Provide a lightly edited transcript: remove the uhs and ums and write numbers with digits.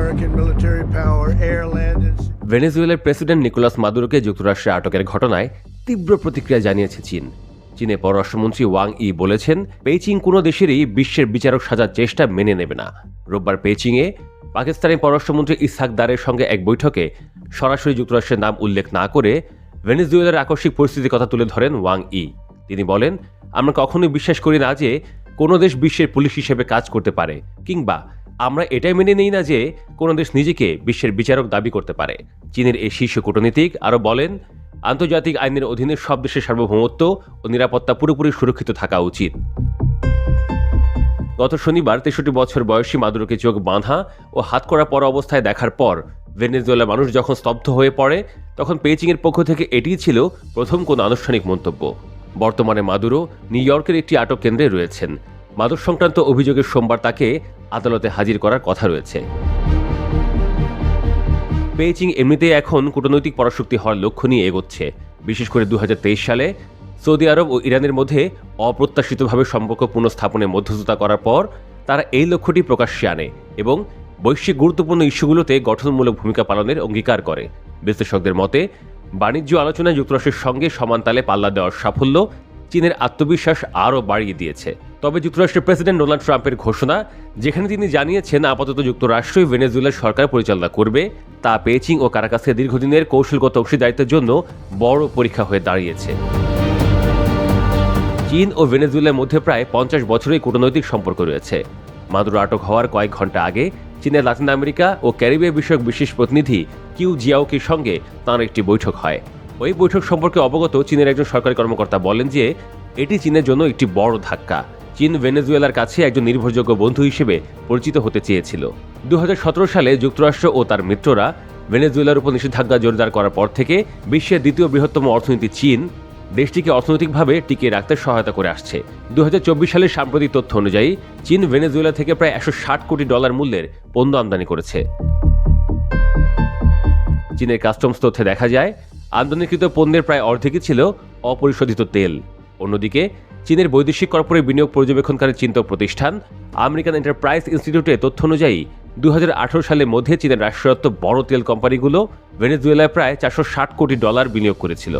American military power, air, land, and sea. ভেনেজুয়েলার president Nicolas মাদুরোকে যুক্তরাষ্ট্রে আটকের ঘটনায় তীব্র প্রতিক্রিয়া জানিয়েছে চীন। চীনের পররাষ্ট্রমন্ত্রী ওয়াং ই বলেছেন, বেইজিং কোনো দেশেরই বিশ্বের বিচারক সাজার চেষ্টা মেনে নেবে না। রোববার বেইজিংয়ে পাকিস্তানের পররাষ্ট্রমন্ত্রী ইসহাক দারের সঙ্গে এক বৈঠকে সরাসরি যুক্তরাষ্ট্রের নাম উল্লেখ না করে ভেনেজুয়েলার আকস্মিক পরিস্থিতির কথা তুলে ধরেন ওয়াং ই। তিনি বলেন, আমরা কখনোই বিশ্বাস করি না যে কোনো দেশ বিশ্বের পুলিশ হিসেবে কাজ করতে পারে, কিংবা আমরা এটাই মেনে নেই না যে কোনো দেশ নিজেকে বিশ্বের বিচারক দাবি করতে পারে। চীনের এই শীর্ষ কূটনীতিক আরও বলেন, আন্তর্জাতিক আইনের অধীনে সব দেশের সার্বভৌমত্ব ও নিরাপত্তা পুরোপুরি সুরক্ষিত থাকা উচিত। গত শনিবার ৬৩ বছর বয়সী মাদুরোকে চোখ বাঁধা ও হাতকড়া পরা অবস্থায় দেখার পর ভেনেজুয়েলার মানুষ যখন স্তব্ধ হয়ে পড়ে, তখন বেইজিংয়ের পক্ষ থেকে এটিই ছিল প্রথম কোনো আনুষ্ঠানিক মন্তব্য। বর্তমানে মাদুরো নিউ ইয়র্কের একটি আটক কেন্দ্রে রয়েছেন। মাদক সংক্রান্ত অভিযোগে সোমবার তাকে আদালতে হাজির করার কথা রয়েছে। বেইজিং এমনিতেই এখন কূটনৈতিক পরাশক্তি হওয়ার লক্ষ্য নিয়ে এগোচ্ছে। বিশেষ করে ২০২৩ সালে সৌদি আরব ও ইরানের মধ্যে অপ্রত্যাশিতভাবে সম্পর্ক পুনঃস্থাপনে মধ্যস্থতা করার পর তারা এই লক্ষ্যটি প্রকাশ্যে আনে এবং বৈশ্বিক গুরুত্বপূর্ণ ইস্যুগুলোতে গঠনমূলক ভূমিকা পালনের অঙ্গীকার করে। বিশ্লেষকদের মতে, বাণিজ্য আলোচনায় যুক্তরাষ্ট্রের সঙ্গে সমান তালে পাল্লা দেওয়ার সাফল্য চীনের আত্মবিশ্বাস আরও বাড়িয়ে দিয়েছে। তবে যুক্তরাষ্ট্রের প্রেসিডেন্ট ডোনাল্ড ট্রাম্পের ঘোষণা, যেখানে তিনি জানিয়েছেন আপাতত যুক্তরাষ্ট্রই ভেনেজুয়েলার সরকার পরিচালনা করবে, তা বেইজিং ও কারাকাসের দীর্ঘদিনের কৌশলগত অংশীদারিত্বের জন্য বড় পরীক্ষা হয়ে দাঁড়িয়েছে। চীন ও ভেনেজুয়েলার মধ্যে প্রায় ৫০ বছরের কূটনৈতিক সম্পর্ক রয়েছে। মাদুরো আটক হওয়ার কয়েক ঘন্টা আগে চীনের লাতিন আমেরিকা ও ক্যারিবিয়া বিষয়ক বিশেষ প্রতিনিধি কিউ জিয়াওকির সঙ্গে তাঁর একটি বৈঠক হয়। ওই বৈঠক সম্পর্কে অবগত চীনের একজন সরকারি কর্মকর্তা বলেন যে এটি চীনের জন্য একটি বড় ধাক্কা। চীন ভেনেজুয়েলার কাছে একজন নির্ভরযোগ্য বন্ধু হিসেবে পরিচিত হতে চেয়েছিল। ২০১৭ সালে যুক্তরাষ্ট্র ও তার মিত্ররা ভেনেজুয়েলার উপর নিষেধাজ্ঞা জোরদার করার পর থেকে বিশ্বের দ্বিতীয় বৃহত্তম অর্থনীতি চীন দেশটিকে অর্থনৈতিকভাবে টিকিয়ে রাখতে সহায়তা করে আসছে। ২০২৪ সালের সাম্প্রতিক তথ্য অনুযায়ী চীন ভেনেজুয়েলা থেকে প্রায় $১৬০ কোটি মূল্যের পণ্য আমদানি করেছে। চীনের কাস্টমস তথ্যে দেখা যায়, আমদানিকৃত পণ্যের প্রায় অর্ধেকই ছিল অপরিশোধিত তেল। অন্যদিকে চীনের বৈদেশিক কর্পোরেট বিনিয়োগ পর্যবেক্ষণকারী চিন্তক প্রতিষ্ঠান আমেরিকান এন্টারপ্রাইজ ইনস্টিটিউটের তথ্য অনুযায়ী ২০১৮ সালের মধ্যে চীনের রাষ্ট্রায়ত্ত বড় তেল কোম্পানিগুলো ভেনেজুয়েলায় প্রায় $৪৬০ কোটি বিনিয়োগ করেছিল।